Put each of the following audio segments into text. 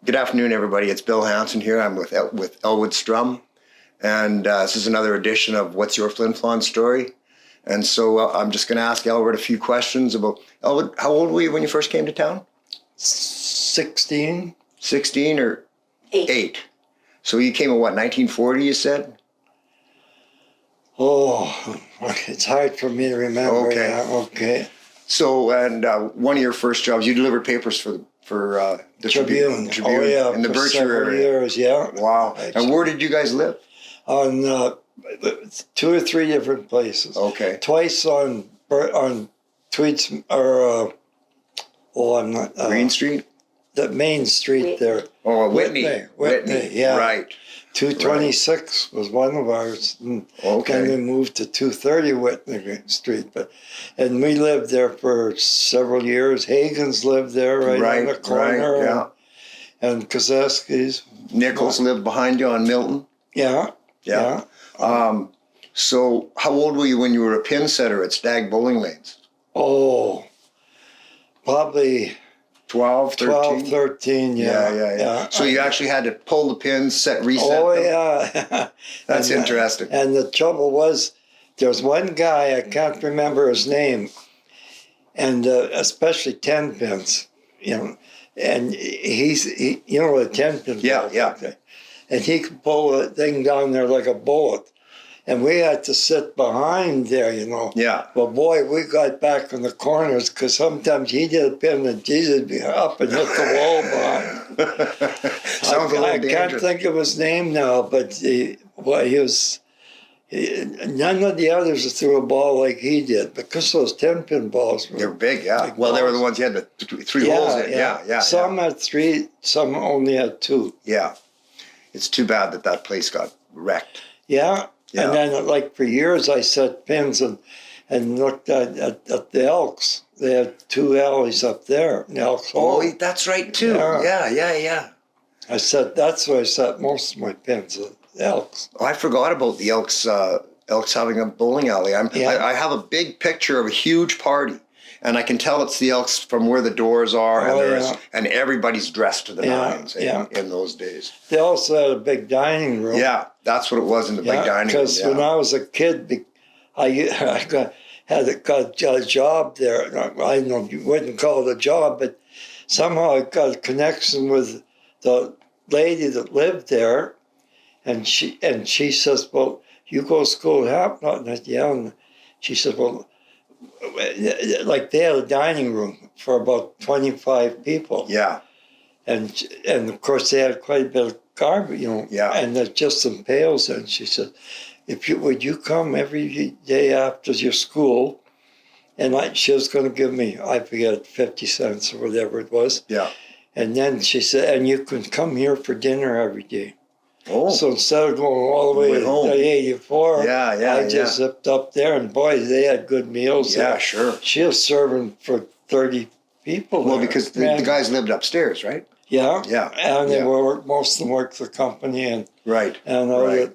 Good afternoon, everybody. It's Bill Hanson here. I'm with Elwood Strom, and this is another edition of What's Your Flin Flon Story? And so I'm just going to ask Elwood a few questions about, Elwood, how old were you when you first came to town? 16. 16 or? 8. 8. So you came in what, 1940 you said? Oh, it's hard for me to remember. Okay. Yeah, okay. So, and one of your first jobs, you delivered papers for the Tribune. Oh, yeah. In the for Berkshire several area. years, yeah. Wow. And where did you guys live? On 2 or 3 different places. Okay. Twice on Tweeds, or, I'm not. Green Street? The main street there. Oh, Whitney. Yeah. Right. 226 was one of ours. And Okay. then we moved to 230 Whitney Street. And we lived there for several years. Hagen's lived there right on the corner. Right, yeah. And Kozeski's. Nichols lived behind you on Milton? Yeah. Yeah. So how old were you when you were a pin setter at Stag Bowling Lanes? Oh, probably 12, 13? 12, 13, Yeah. So you actually had to pull the pins, reset Oh, them? yeah. That's interesting. And the trouble was, there was one guy, I can't remember his name, and especially 10 pins, and he you know what a 10 pin Yeah. and he could pull the thing down there like a bullet. And we had to sit behind there, Yeah. But boy, we got back in the corners because sometimes he did a pin and Jesus would be up and hit the wall behind. Sounds a little I dangerous. can't think of his name now, but he was. None of the others threw a ball like he did because those 10-pin balls were. They were big, yeah. big Well, they were balls. the ones you had the 3 holes in. Yeah. Some had 3, some only had 2. Yeah. It's too bad that place got wrecked. Yeah. Yeah. And then, like, for years, I set pins and looked at the Elks. They had 2 alleys up there in Elks Hall. Oh, that's right, too. Yeah. That's where I set most of my pins, the Elks. Oh, I forgot about the Elks having a bowling alley. I have a big picture of a huge party, and I can tell it's the Elks from where the doors are, and everybody's dressed to the nines in those days. They also had a big dining room. Yeah, that's what it was in the big dining room. Because when I was a kid, I got a job there. I don't know if you wouldn't call it a job, but somehow I got a connection with the lady that lived there, and she says, "Well, you go to school at Hamilton." And she said, "Well, like they had a dining room for about 25 people." Yeah. And of course they had quite a bit of garbage, Yeah. and there's just some pails. And she said, would you come every day after your school? And she was going to give me, I forget, 50 cents or whatever it was. Yeah. And then she said, and you can come here for dinner every day. Oh. So instead of going all the way to 84, I just zipped up there, and boy, they had good meals. Yeah, sure. She was serving for 30 people. Well, there. because the guys lived upstairs, right? Yeah. Yeah. And they most of them worked for the company, and Right. and that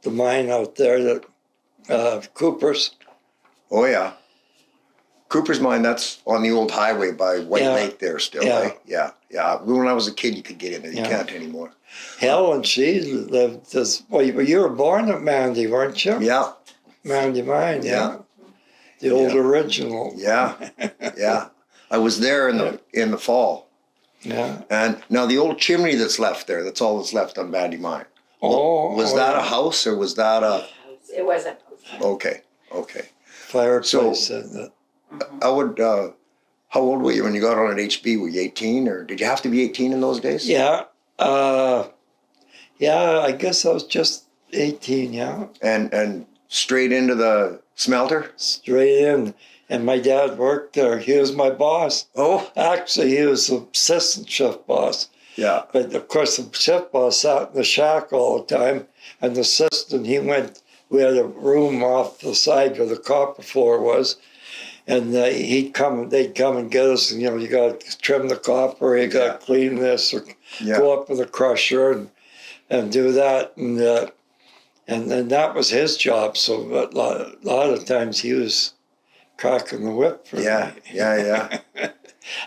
the mine out there, that Cooper's. Oh, yeah. Cooper's Mine, that's on the old highway by White Lake there still, right? Yeah. When I was a kid, you could get in there. You can't anymore. Helen, she lived well, you were born at Mandy, weren't you? Yeah. Mandy Mine, the old original. Yeah. I was there in the fall. Yeah. And now the old chimney that's left there, that's all that's left on Bandy Mine. Was that a house or was that a... It was a house. Okay. Fireplace. How old were you when you got on at HB? Were you 18 or did you have to be 18 in those days? Yeah. I guess I was just 18, yeah. And straight into the smelter? Straight in. And my dad worked there. He was my boss. Oh. Actually, he was the assistant shift boss. Yeah. But of course, the shift boss sat in the shack all the time. And the assistant, we had a room off the side where the copper floor was. And they'd come and get us, and you got to trim the copper, you got to clean this, or go up with a crusher and do that. And then that was his job. So a lot of times he was cracking the whip for me. Yeah.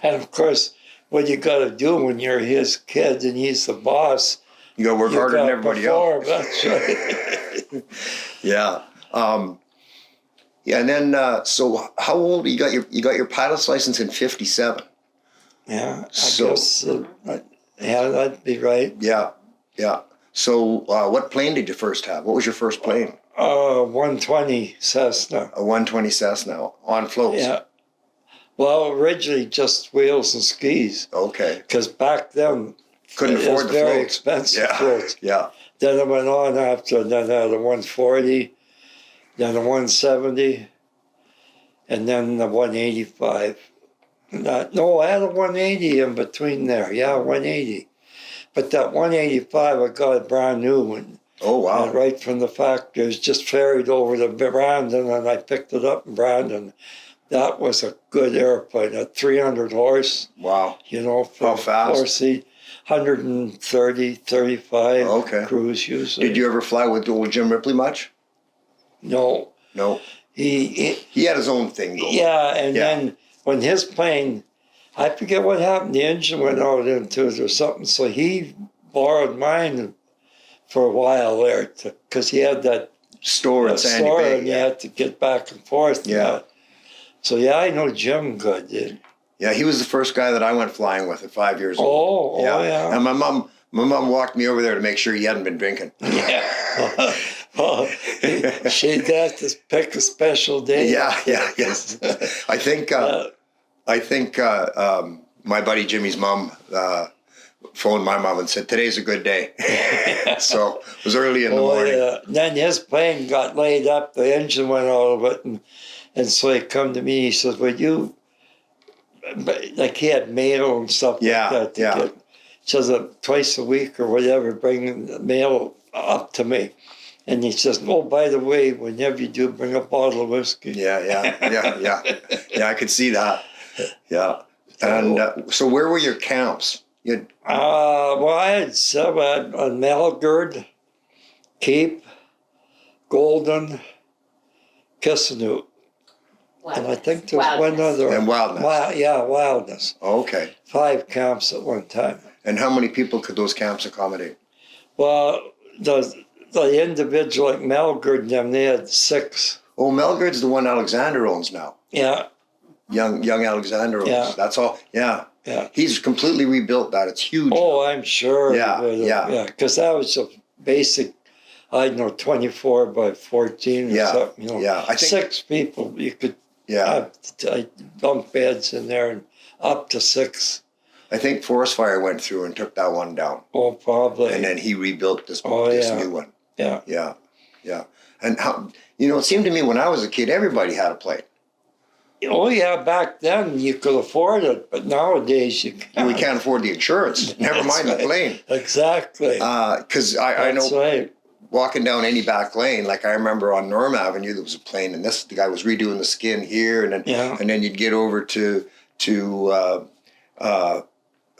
And of course, what you got to do when you're his kid and he's the boss. You got to work harder than everybody else. That's right. Yeah. Yeah, and then so how old you got your pilot's license in 57? Yeah, I So- guess. Yeah, that'd be right. Yeah, yeah. So what plane did you first have? What was your first plane? 120 Cessna. A 120 Cessna on floats. Yeah. Well, originally just wheels and skis, Okay. because back then Couldn't it afford was the very floats. expensive Yeah. floats. Yeah. Then I went on after, then I had a 140, then a 170, and then the 185. No, I had a 180 in between there. Yeah, 180. But that 185, I got a brand new one. Oh wow. And right from the factory, it was just ferried over to Brandon, and I picked it up in Brandon. That was a good airplane, a 300 horse, Wow. you know, How for fast? 4-seat, 130, 35 Okay. cruise usually. Did you ever fly with old Jim Ripley much? No. No. He He had his own thing going. yeah, and Yeah. then when his plane, I forget what happened, the engine went out into it or something, so he borrowed mine for a while there, because he had that Store in Sandy store Bay. and you Yeah. had to get back and forth. Yeah. So yeah, I know Jim good. Dude. Yeah, he was the first guy that I went flying with at 5 years old. Oh, yeah. And my mom walked me over there to make sure he hadn't been drinking. Yeah. Well, she'd have to pick a special day. Yeah, yes. I think my buddy Jimmy's mom phoned my mom and said, "Today's a good day." So it was early in the morning. Yeah. Then his plane got laid up, the engine went out of it, and so he come to me, he says, "Would you," like he had mail and stuff Yeah, like that to yeah. get. Says twice a week or whatever, bring the mail up to me. And he says, "Oh, by the way, whenever you do, bring a bottle of whiskey." Yeah. I could see that. Yeah. And so where were your camps? Well, I had seven on Malgard, Cape, Golden, Kissimmee, and I think there's one other. And Wildness. Wildness. Okay. 5 camps at one time. And how many people could those camps accommodate? Well, the individual like Malgard and them, they had 6. Oh, Melgard's the one Alexander owns now. Yeah, Young Alexander owns. Yeah. That's all. Yeah. yeah. He's completely rebuilt that. It's huge. Oh, I'm sure. Yeah, yeah. Because that was a basic, I don't know, 24 by 14 or Yeah, something. You know. yeah. I think. 6 people, you could Yeah. have bunk beds in there and up to 6. I think Forest Fire went through and took that one down, Oh, probably. and then he rebuilt this yeah. new one. Yeah. Yeah. And how? It seemed to me when I was a kid, everybody had a plane. Oh, yeah, back then you could afford it, but nowadays you can't. We can't afford the insurance. Never That's mind right. the plane. Exactly. Because I know. That's right. Walking down any back lane, like I remember on Norm Avenue, there was a plane, and the guy was redoing the skin here, and then Yeah. and then you'd get over to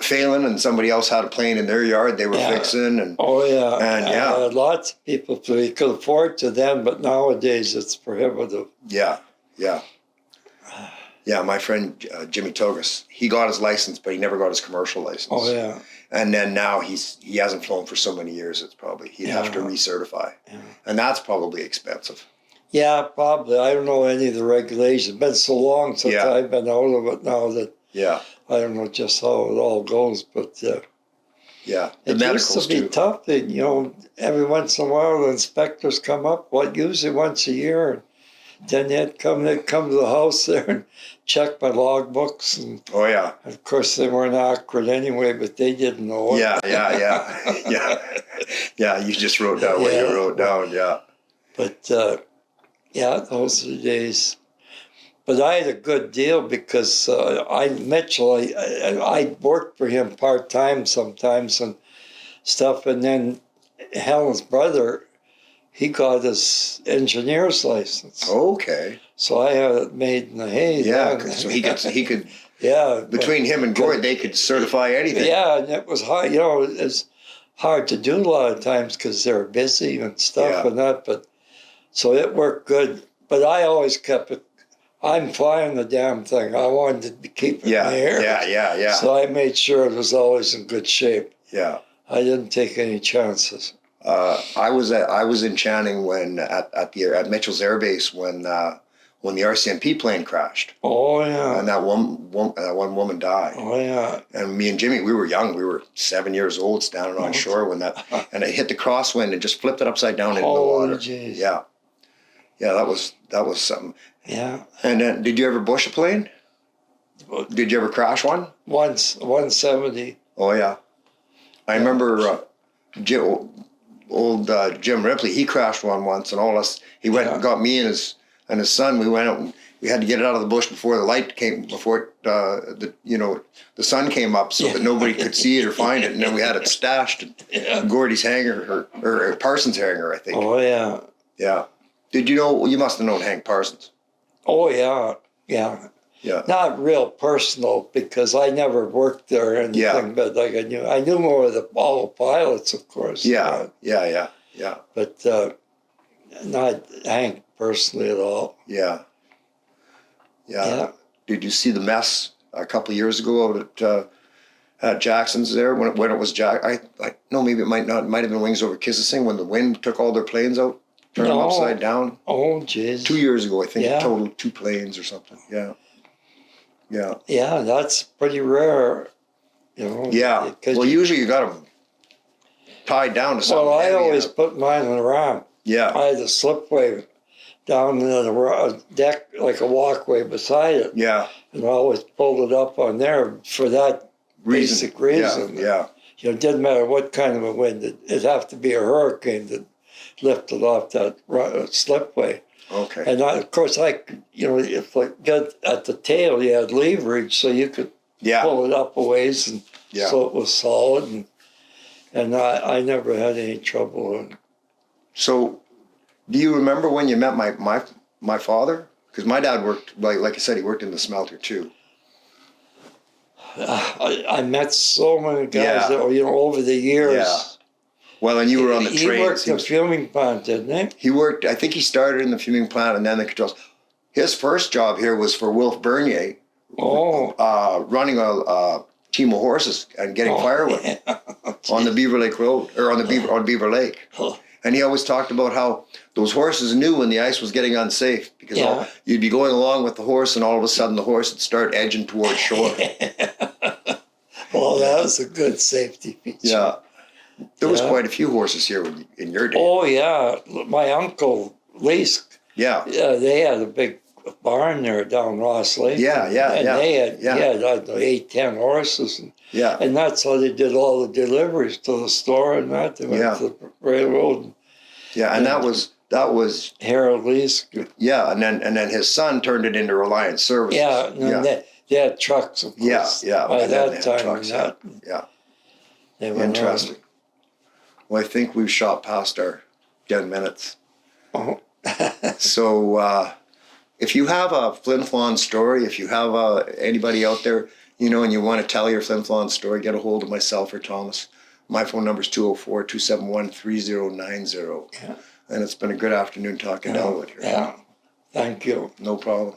Phelan, and somebody else had a plane in their yard they were Yeah. fixing, and Oh, yeah. And, yeah. Lots of people could afford to then, but nowadays it's prohibitive. yeah. My friend Jimmy Togus, he got his license, but he never got his commercial license. Oh, yeah. And then now he hasn't flown for so many years. It's probably he'd have to Yeah. recertify, Yeah. and that's probably expensive. Yeah, probably. I don't know any of the regulations. It's been so long since Yeah. I've been out of it now that Yeah, I don't know just how it all goes. But yeah. The it used medicals to be too. tough that, every once in a while the inspectors come up, usually once a year. And then they'd come to the house there and check my logbooks. And Oh yeah. of course they weren't accurate anyway, but they didn't know it. Yeah. You just wrote down what you Yeah. wrote down. Yeah. But those are the days. But I had a good deal because Mitchell, I worked for him part-time sometimes and stuff. And then Helen's brother, he got his engineer's license. Okay. So I had it made in the hay. Yeah. then. So he could Yeah. between him and Gord, they could certify anything. Yeah, and it was hard. It's hard to do a lot of times because they're busy and stuff Yeah. and that. But so it worked good. But I always kept it. I'm flying the damn thing. I wanted to keep it in the air. Yeah. So I made sure it was always in good shape. Yeah. I didn't take any chances. I was in Channing when at Mitchell's Air Base when the RCMP plane crashed. Oh yeah. And that one woman died. Oh yeah. And me and Jimmy, we were young. We were 7 years old, standing on shore when and it hit the crosswind and just flipped it upside down into the water. Geez. Yeah. Yeah, that was something. Yeah. And then, did you ever bush a plane? Did you ever crash one? Once, 170. Oh yeah. I remember old Jim Ripley. He crashed one once, and all us. He went and got me and his son. We went out and we had to get it out of the bush before the light came, before the sun came up, so that nobody could see it or find it. And then we had it stashed in Gordy's hangar or Parsons' hangar, I think. Oh yeah. Yeah. Did you know? You must have known Hank Parsons. Oh yeah. Yeah. Yeah. Not real personal because I never worked there or anything, but like I knew more of all the pilots, of course. Yeah. But not Hank personally at all. Yeah. Did you see the mess a couple of years ago out at Jackson's there when it was I no, maybe it might have been Wings Over Kissing when the wind took all their planes out, turned them upside down. Oh jeez. 2 years ago, I think, total 2 planes or something. Yeah. Yeah, that's pretty rare, you know. Yeah. Well, usually you got them tied down to something. Well, I heavy, always put mine in a ramp. Yeah. I had a slipway down in the deck, like a walkway beside it. Yeah. And I always pulled it up on there for that basic reason. Yeah. You know, it didn't matter what kind of a wind. It'd have to be a hurricane that lifted off that slipway. Okay. And of course, if I got at the tail, you had leverage, so you could pull it up a ways, and so it was solid. And I never had any trouble. So, do you remember when you met my father? Because my dad worked, like I said, he worked in the smelter too. I met so many guys that, over the years. Yeah. Well, and you were on the trains. He worked in the fuming plant, didn't he? He worked, I think he started in the fuming plant and then the controls. His first job here was for Wilf Bernier, running a team of horses and getting firewood on the Beaver Lake Road, or on Beaver Lake. And he always talked about how those horses knew when the ice was getting unsafe because you'd be going along with the horse and all of a sudden the horse would start edging towards shore. Well, that was a good safety feature. Yeah. There was quite a few horses here in your day. Oh, yeah. My uncle, Leask. Yeah. Yeah, they had a big barn there down Ross Lake. Yeah. He had, I don't know, 8, 10 horses. And that's how they did all the deliveries to the store and that. They went to the railroad. Yeah, and that was Harold Leask. Yeah, and then his son turned it into Reliance Services. Yeah, and then they had trucks, of course. Yeah. By that time. Trucks, Interesting. Well, I think we've shot past our 10 minutes. Oh. So if you have a Flin Flon story, if you have anybody out there, and you want to tell your Flin Flon story, get a hold of myself or Thomas. My phone number is 204-271-3090. Yeah. And it's been a good afternoon talking to Elwood here. Yeah. Thank you. No problem.